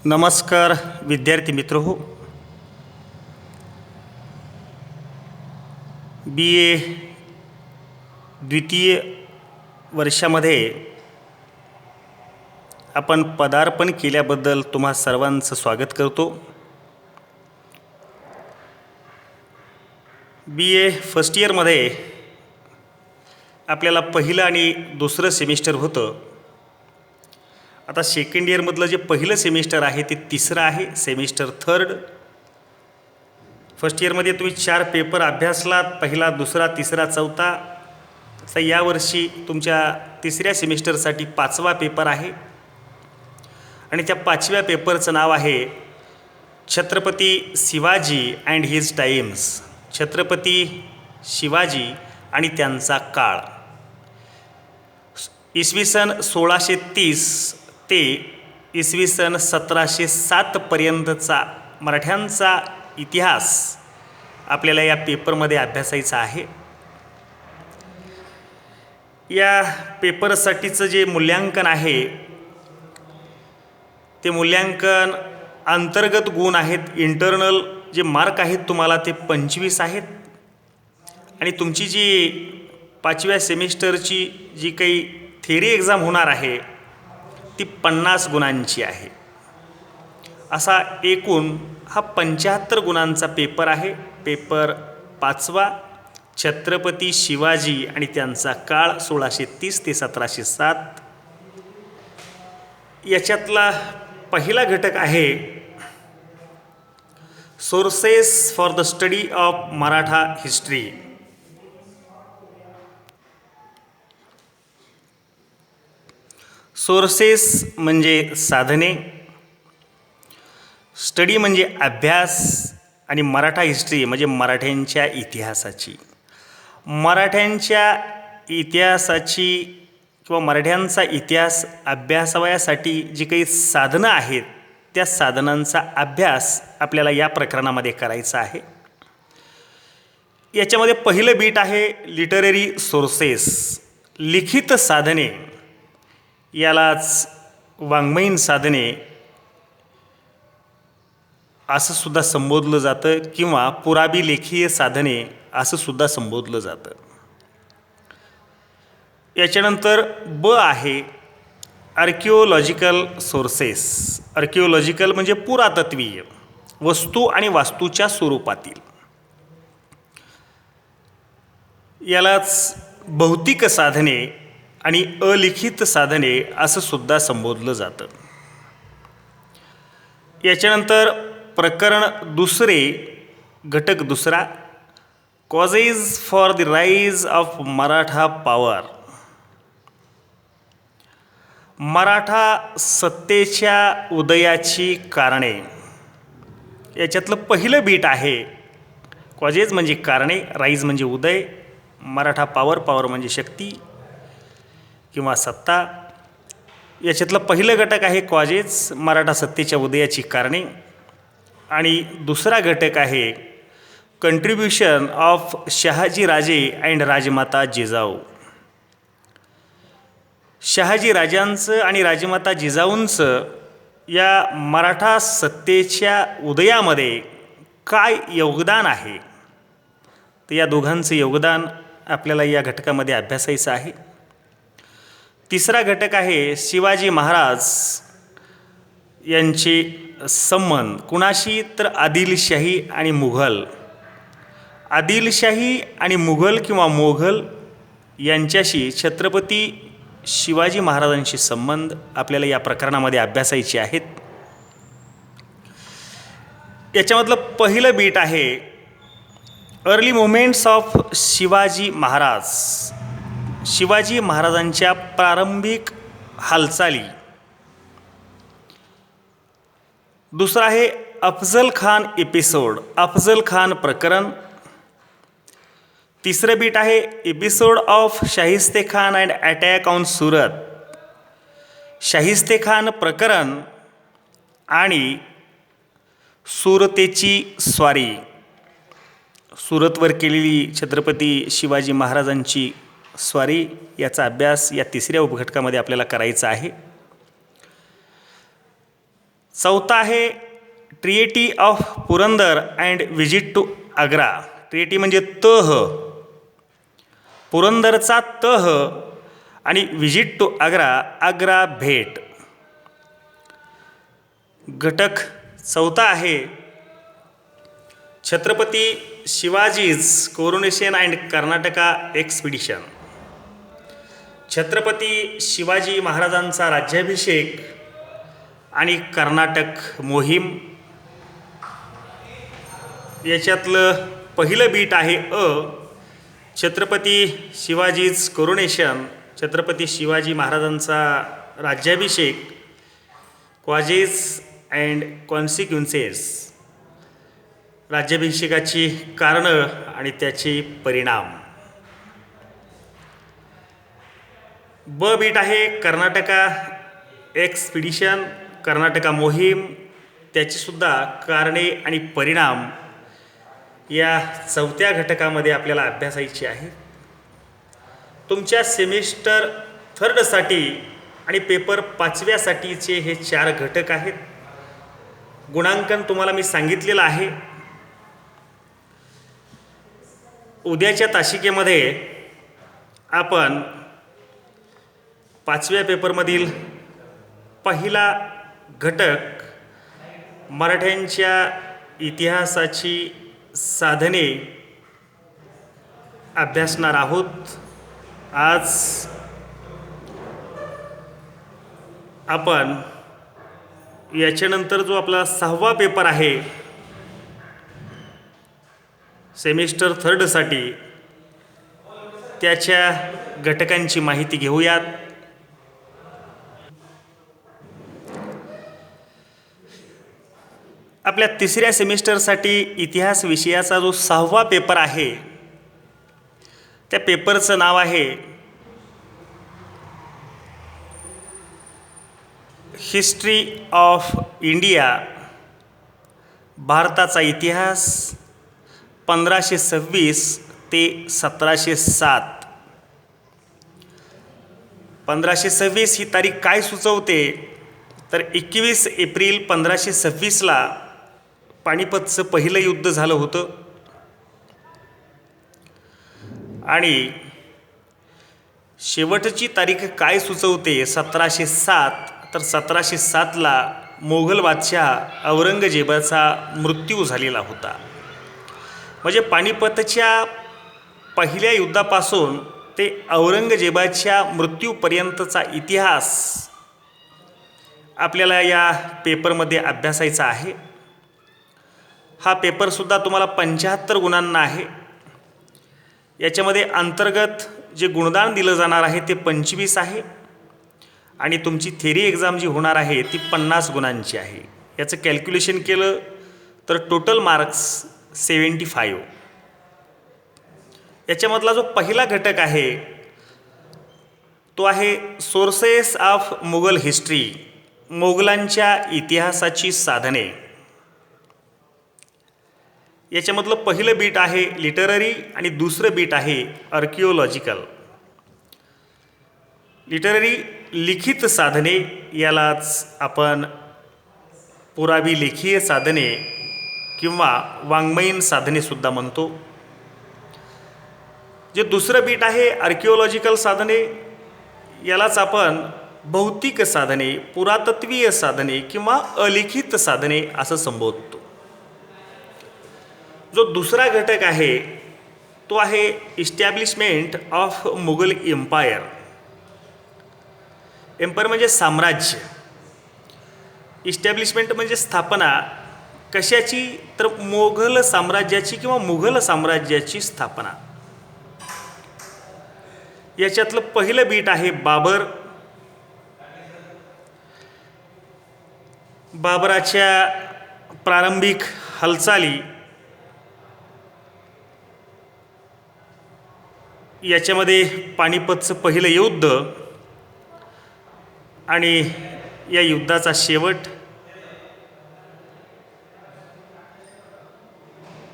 नमस्कार विद्यार्थी मित्र हो. BA द्वितीय वर्षामध्ये आपण पदार्पण केल्याबद्दल तुम्हा सर्वांचं स्वागत करतो. BA फर्स्ट इयरमध्ये आपल्याला पहिलं आणि दुसरं सेमिस्टर होतं. आता सेकंड इयरमधलं जे पहिलं सेमिस्टर आहे ते तिसरं आहे, सेमिस्टर थर्ड. फर्स्ट इयरमध्ये तुम्ही 4 पेपर अभ्यासलात, पहिला, दुसरा, तिसरा, चौथा. तर यावर्षी तुमच्या तिसऱ्या सेमिस्टरसाठी 5वा पेपर आहे आणि त्या 5व्या पेपरचं नाव आहे Chhatrapati Shivaji and his times. Chhatrapati Shivaji आणि त्यांचा काळ. इसवी सन 1630 ते इसवी सन 1707 पर्यंतचा मराठ्यांचा इतिहास आपल्याला या पेपरमध्ये अभ्यासायचा आहे. या पेपरसाठीचं जे मूल्यांकन आहे ते मूल्यांकन अंतर्गत गुण आहेत. इंटरनल जे मार्क आहेत तुम्हाला ते 25 आहेत आणि तुमची जी 5व्या सेमिस्टरची जी काही थिअरी एक्झाम होणार आहे ती 50 गुणांची आहे. असा एकूण हा 75 गुणांचा पेपर आहे. पेपर 5वा छत्रपती शिवाजी आणि त्यांचा काळ 1630 ते 1707. याच्यातला पहिला घटक आहे sources for the study of Maratha history. Sources म्हणजे साधने, स्टडी म्हणजे अभ्यास आणि मराठा हिस्ट्री म्हणजे मराठ्यांच्या इतिहासाची. मराठ्यांच्या इतिहासाची किंवा मराठ्यांचा इतिहास अभ्यासावयासाठी जी काही साधनं आहेत त्या साधनांचा अभ्यास आपल्याला या प्रकरणामध्ये करायचा आहे. याच्यामध्ये पहिलं बीट आहे लिटररी सोर्सेस, लिखित साधने. यालाच वाङ्मयीन साधने असं सुद्धा संबोधलं जातं किंवा पुरावी लेखीय साधने असं सुद्धा संबोधलं जातं. याच्यानंतर ब आहे आर्किओलॉजिकल सोर्सेस. आर्किओलॉजिकल म्हणजे पुरातत्वीय, वस्तू आणि वास्तूच्या स्वरूपातील. यालाच भौतिक साधने आणि अलिखित साधने असं सुद्धा संबोधलं जातं. याच्यानंतर प्रकरण दुसरे, घटक दुसरा, causes for the rise of Maratha power. Maratha सत्तेच्या उदयाची कारणे. याच्यातलं पहिलं बीट आहे कॉजेस म्हणजे कारणे, राईज म्हणजे उदय, मराठा पॉवर, पॉवर म्हणजे शक्ती किंवा सत्ता. याच्यातलं पहिलं घटक आहे कॉजेस, मराठा सत्तेच्या उदयाची कारणे. आणि दुसरा घटक आहे कंट्रीब्युशन ऑफ शहाजी राजे अँड राजमाता जिजाऊ. शहाजी राजांचं आणि राजमाता जिजाऊंचं या मराठा सत्तेच्या उदयामध्ये काय योगदान आहे, तर या दोघांचं योगदान आपल्याला या घटकामध्ये अभ्यासायचं आहे. तिसरा घटक आहे शिवाजी महाराज यांचे संबंध कुणाशी, तर आदिलशाही आणि मुघल. आदिलशाही आणि मुघल किंवा मोघल यांच्याशी छत्रपती शिवाजी महाराजांशी संबंध आपल्याला या प्रकरणामध्ये अभ्यासायचे आहेत. याच्यामधलं पहिलं बीट आहे early moments of Shivaji Maharaj. Shivaji महाराजांच्या प्रारंभिक हालचाली. दुसरा आहे अफजल खान एपिसोड, अफजल खान प्रकरण. तिसरं बीट आहे episode of Shaista Khan and attack on Surat. Shaista Khan प्रकरण आणि सुरतेची स्वारी. सुरतवर केलेली छत्रपती शिवाजी महाराजांची स्वारी याचा अभ्यास या तिसऱ्या उपघटकामध्ये आपल्याला करायचा आहे. चौथा आहे treaty of Purandar and visit to Agra. Treaty म्हणजे तह, पुरंदरचा तह आणि विजिट टू आग्रा, आग्रा भेट. घटक चौथा आहे Chhatrapati Shivaji's coronation and Karnataka expedition. Chhatrapati Shivaji महाराजांचा राज्याभिषेक आणि कर्नाटक मोहीम. याच्यातलं पहिलं बीट आहे छत्रपती शिवाजीज कोरोनेशन, छत्रपती शिवाजी महाराजांचा राज्याभिषेक, कॉजेस अँड कॉन्सिक्वेन्सेस, राज्याभिषेकाची कारणं आणि त्याचे परिणाम. ब बीट आहे कर्नाटका एक्सपिडिशन, कर्नाटका मोहीम, त्याचीसुद्धा कारणे आणि परिणाम या चौथ्या घटकामध्ये आपल्याला अभ्यासायची आहे. तुमच्या सेमिस्टर थर्डसाठी आणि पेपर 5व्यासाठीचे हे 4 घटक आहेत. गुणांकन तुम्हाला मी सांगितलेलं आहे. उद्याच्या तासिकेमध्ये आपण 5व्या पेपरमधील पहिला घटक मराठ्यांच्या इतिहासाची साधने अभ्यासणार आहोत. आज आपण याच्यानंतर जो आपला 6वा पेपर आहे सेमिस्टर थर्डसाठी, त्याच्या घटकांची माहिती घेऊयात. आपल्या 3ऱ्या सेमिस्टरसाठी इतिहास विषयाचा जो 6वा पेपर आहे त्या पेपरचं नाव आहे हिस्ट्री ऑफ इंडिया, भारताचा इतिहास 1526 ते 1707. 1526 ही तारीख काय सुचवते तर 21 एप्रिल 1526ला पानिपतचं पहिलं युद्ध झालं होतं आणि शेवटची तारीख काय सुचवते 1707 तर 1707ला मोघल बादशाह औरंगजेबाचा मृत्यू झालेला होता. म्हणजे पानिपतच्या पहिल्या युद्धापासून ते औरंगजेबाच्या मृत्यूपर्यंतचा इतिहास आपल्याला या पेपरमध्ये अभ्यासायचा आहे. हा पेपरसुद्धा तुम्हाला 75 गुणांना आहे. याच्यामध्ये अंतर्गत जे गुणदान दिलं जाणार आहे ते 25 आहे आणि तुमची थेरी एक्झाम जी होणार आहे ती 50 गुणांची आहे. याचं कॅल्क्युलेशन केलं तर टोटल मार्क्स 75. याच्यामधला जो पहिला घटक आहे तो आहे सोर्सेस ऑफ मुघल हिस्ट्री, मोगलांच्या इतिहासाची साधने. याच्यामधलं पहिलं बीट आहे लिटररी आणि दुसरं बीट आहे आर्किओलॉजिकल. लिटररी लिखित साधने, यालाच आपण पुरावी लेखीय साधने किंवा वाङ्मयीन साधनेसुद्धा म्हणतो. जे दुसरं बीट आहे आर्किओलॉजिकल साधने, यालाच आपण भौतिक साधने, पुरातत्वीय साधने किंवा अलिखित साधने असं संबोधतो. जो दुसरा घटक आहे तो आहे establishment of Mughal empire. Empire म्हणजे साम्राज्य, इस्टॅब्लिशमेंट म्हणजे स्थापना. कशाची तर मोघल साम्राज्याची किंवा मुघल साम्राज्याची स्थापना. याच्यातलं पहिलं बीट आहे बाबर. बाबराच्या प्रारंभिक हालचाली, याच्यामध्ये पानिपतचं पहिलं युद्ध आणि या युद्धाचा शेवट.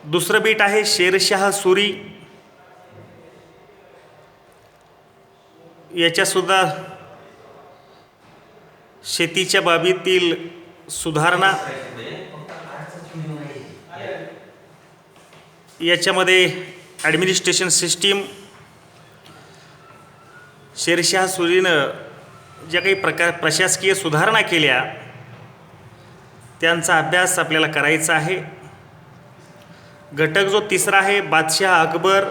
दुसरं बीट आहे शेरशाह सुरी. याच्यासुद्धा शेतीच्या बाबीतील सुधारणा, याच्यामध्ये ॲडमिनिस्ट्रेशन सिस्टीम, शेरशाह सुरीनं ज्या काही प्रशासकीय सुधारणा केल्या त्यांचा अभ्यास आपल्याला करायचा आहे. घटक जो तिसरा आहे बादशाह अकबर,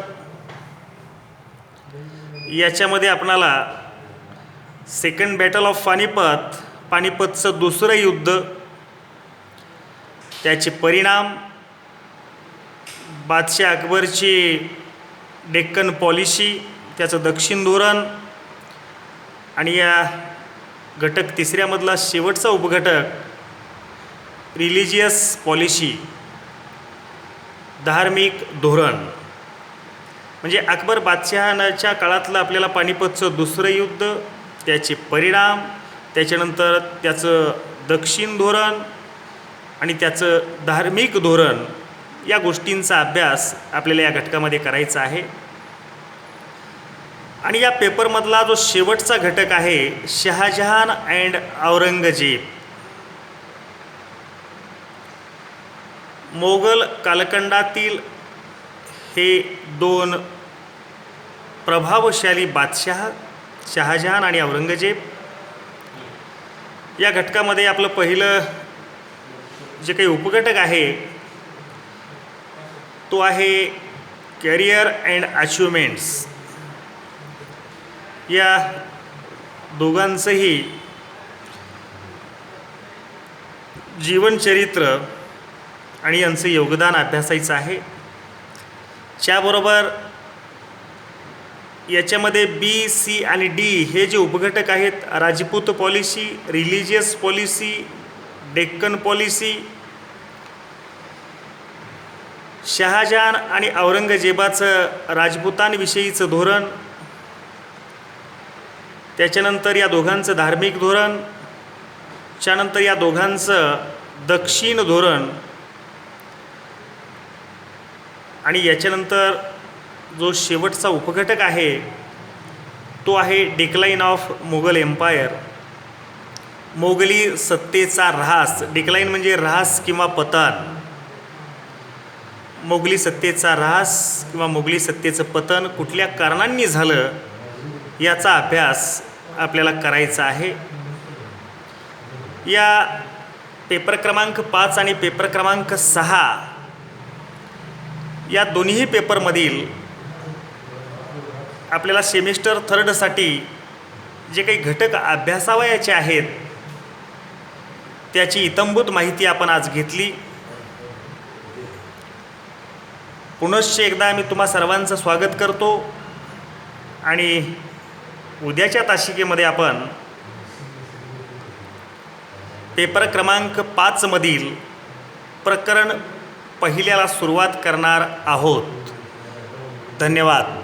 याच्यामध्ये आपणाला सेकंड बॅटल ऑफ पानिपतचं दुसरं युद्ध, त्याचे परिणाम, बादशाह अकबरची डेक्कन पॉलिसी, त्याचं दक्षिण धोरण, आणि या घटक तिसऱ्यामधला शेवटचा उपघटक रिलिजियस पॉलिसी, धार्मिक धोरण. म्हणजे अकबर बादशहाच्या काळातलं आपल्याला पानिपतचं दुसरं युद्ध, त्याचे परिणाम, त्याच्यानंतर त्याचं दक्षिण धोरण आणि त्याचं धार्मिक धोरण, या गोष्टींचा अभ्यास आपल्याला या घटकामध्ये करायचा आहे. आणि या पेपरमधला जो शेवटचा घटक आहे शहाजहान अँड औरंगजेब, मोगल कालखंडातील हे दोन प्रभावशाली बादशाह शहाजहान आणि औरंगजेब. या घटकामध्ये आपलं पहिलं जे काही उपघटक आहे तो आहे कॅरियर अँड अचिव्हमेंट्स. या दोघांचंही जीवनचरित्र आणि यांचं योगदान अभ्यासायचं आहे. त्याबरोबर याच्यामध्ये बी, सी आणि डी हे जे उपघटक आहेत, Rajput policy, religious policy, Deccan policy, Shahjahan आणि औरंगजेबाचं राजपुतांविषयीचं धोरण, त्याच्यानंतर या दोघांचं धार्मिक धोरण, त्यानंतर या दोघांचं दक्षिण धोरण, आणि याच्यानंतर जो शेवटचा उपघटक आहे तो आहे डिक्लाइन ऑफ मुघल एम्पायर, मोगली सत्तेचा ऱ्हास. डिक्लाइन म्हणजे ऱ्हास किंवा पतन. मोगली सत्तेचा ऱ्हास किंवा मोगली सत्तेचं पतन कुठल्या कारणांनी झालं याचा अभ्यास आपल्याला करायचा आहे. या पेपर क्रमांक 5 आणि पेपर क्रमांक 6 या दोन्ही पेपरमधील आपल्याला सेमिस्टर थर्डसाठी जे काही घटक अभ्यासावयाचे आहेत त्याची इत्थंभूत माहिती आपण आज घेतली. पुनश्च एकदा मी तुम्हा सर्वांचं स्वागत करतो आणि उद्याच्या तासिकेमध्ये आपण पेपर क्रमांक 5 मधील प्रकरण पहिल्याला सुरुवात करणार आहोत. धन्यवाद.